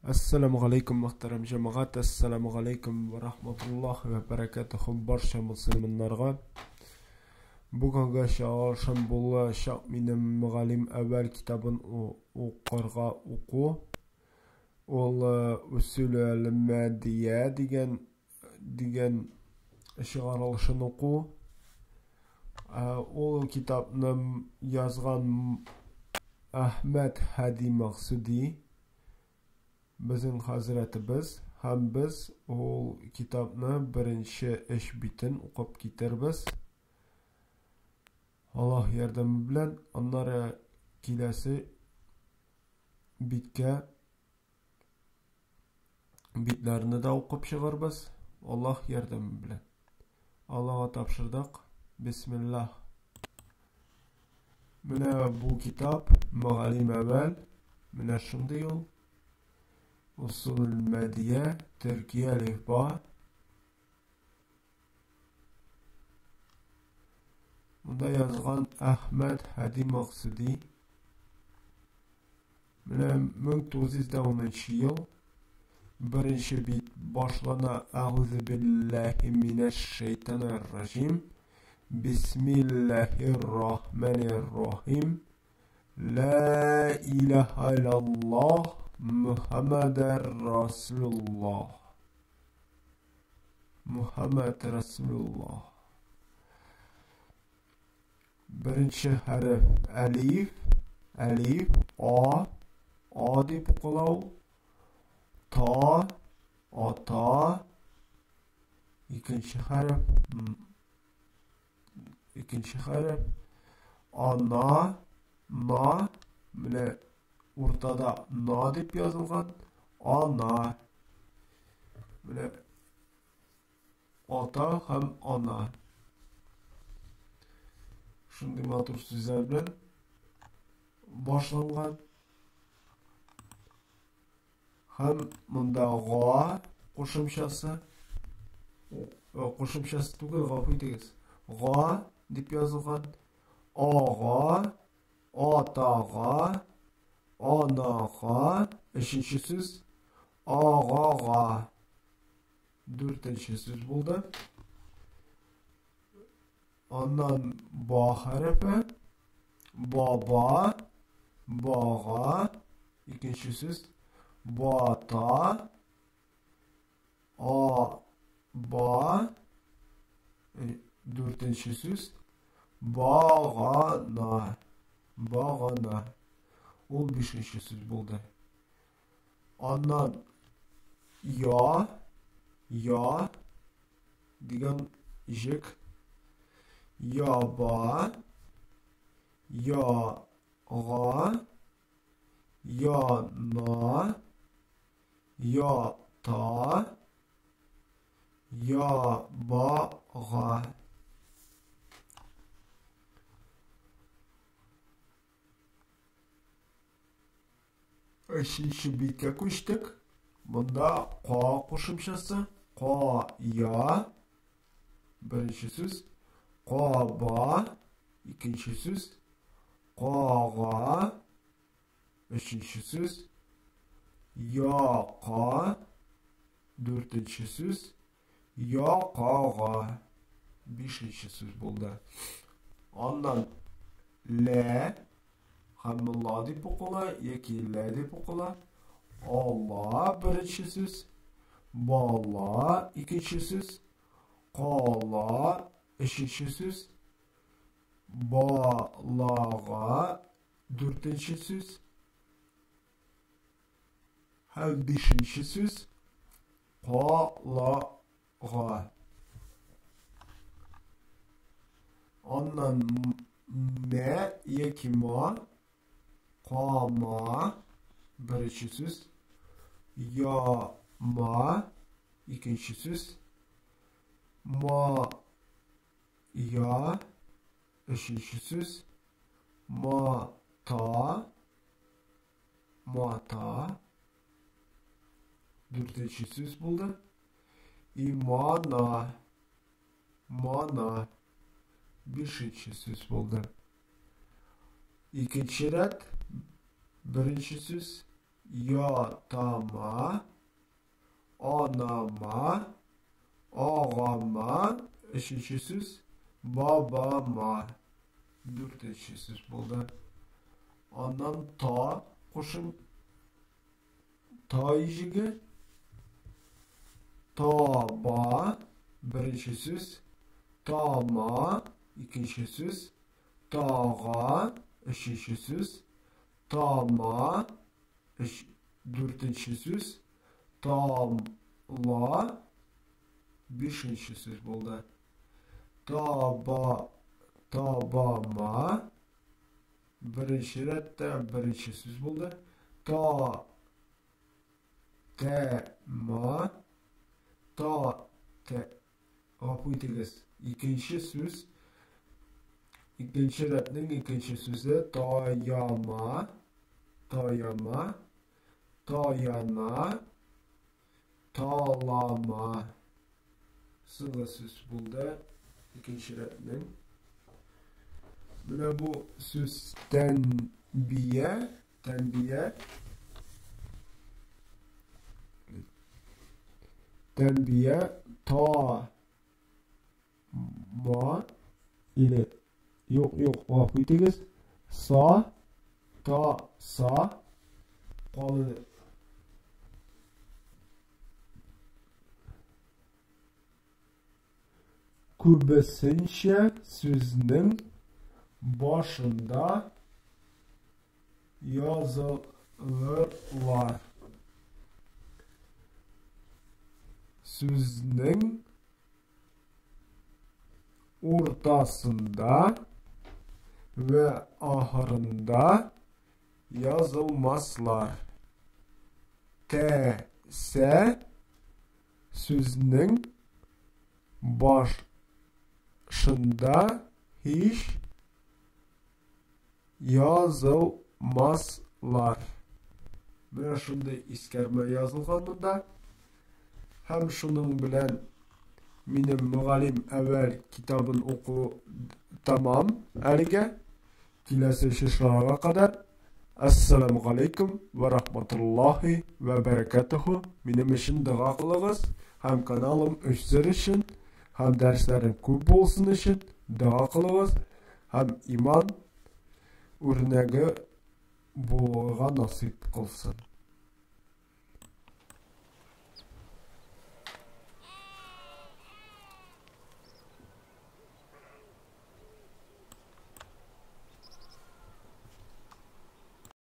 Assalamu alaikum muhtaram cemaat. Assalamu alaikum ve rahmetullah ve berekatuhu barcha musulmonlarga. Bugungi sha'ar bolla Sha'minim muallim avval kitobini o'qirga o'qu. Ol usul al-madiya degan shi'arlashni o'qu. Ol kitobni yozgan Ahmad Hadi Maqsudi bizning hazratimiz ham biz o kitobni birinchi ish bitin o'qib ketarmiz. Alloh yordami bilan onlara kelasi bitlarni da o'qib chiqarmiz. Alloh yordami bilan. Allohga topshirdik. Bismillah. Mana bu kitob muallim avval mana shunday yo'l. Usul al-Madiya Türkiye alifba. Bunda yazgan Ahmad Hadi Maqsudi. Mana 1910 yıl birinchi bit boshlana. A'udhu billahi mineşşeytanirracim. Bismillahirrahmanirrahim. La ilahe illallah Muhammeden Resulullah. Muhammed Resulullah. Birinchi harf alif. A deb o'qilov. Ta, ata. Ikinchi harf ana, na. Mana o'rtada na deb yozilgan. Ana. Mana ota ham ana. Shunday motor so'zlar bilan boshlangan. Ham bunda g'a qo'shimchasi tugul g'o'ydigiz. G'a deb yozilgan. Og'a, otag'a, onaga, üçüncü söz ağaga, dördüncü söz buldu. Ondan ba harfi, baba, bağa, ikinci söz bata, ba, dördüncü söz bağana. O beşinci söz buldu. Ondan ya degan jik, yaba, yağa, yana, yata, yabağa. Üçüncü bitke koştuk. Bunda qa qo'shimchasi. Qa ya. Birinchi so'z. Qaba. İkinci söz. Qağa. Üçüncü söz. Yaqa. Dördüncü söz. Yaqağa. Beşinci söz buldu. Ondan le. Hem la deb o'qila yoki la deb o'qila. Allah birinchi söz. Bala ikinci söz. Qala üçüncü söz. Balağa dördüncü söz. Hem beşinci söz. Qalağa. Ondan ne yoki ma. Qama birinchi söz. Yama ikinci söz. Ma ya üçüncü söz. Mata dördüncü söz buldu. İmana beşinci söz buldu. İkinci red birinci söz. yatama, anama, ağama, üçüncü söz babama. Dördüncü söz buldu. Ondan ta koşun ta iyice taba birinci söz, tama ikinci söz, tağa üçüncü söz, tama dördüncü söz, tamla beşinci söz buldu. Tabama birinci rette birinci söz buldu. Tema Apuytiniz. İkinci söz, ikinci retnin ikinci sözü tayama, tayana, talama. Sıra söz buldu. İkinci retnin. Buna bu söz tenbiye, ta ma ile yok okuyduğunuz sa ta sa kalı kübesince sözünün başında yazılırlar. Sözünün ortasında ve ahırında yazılmazlar. T-S sözünün başında hiç yazılmazlar. Ve şimdi iskerme yazılganında hem şunun bilen benim muallim evvel kitabın oku tamam erge kilesi şişrağa kadar Esselamu Aleyküm ve Rahmetullahi ve Berekatuhu. Benim için dua kılınız. Hem kanalım öksür için hem derslerim köp olsun için dua kılınız. Hem iman örneği bulga nasip kılsın.